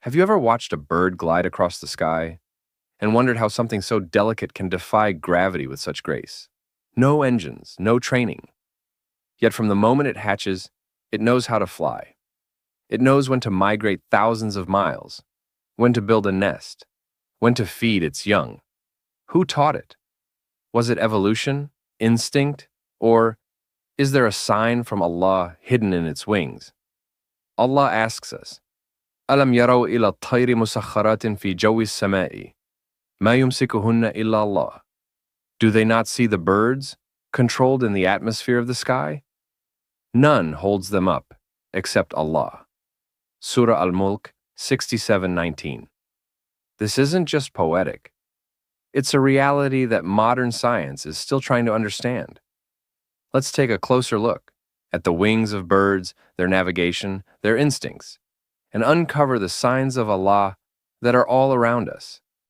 Have you ever watched a bird glide across the sky and wondered how something so delicate can defy gravity with such grace? No engines, no training. Yet from the moment it hatches, it knows how to fly. It knows when to migrate thousands of miles, when to build a nest, when to feed its young. Who taught it? Was it evolution, instinct, or is there a sign from Allah hidden in its wings? Allah asks us, أَلَمْ يَرَوْا إِلَى الطَّيْرِ مُسَخَّرَاتٍ فِي جَوِّ السَّمَاءِ مَا يُمْسِكُهُنَّ إِلَّا اللَّهُ. Do they not see the birds, controlled in the atmosphere of the sky? None holds them up, except Allah. Surah Al-Mulk 67:19. This isn't just poetic. It's a reality that modern science is still trying to understand. Let's take a closer look at the wings of birds, their navigation, their instincts, and uncover the signs of Allah that are all around us.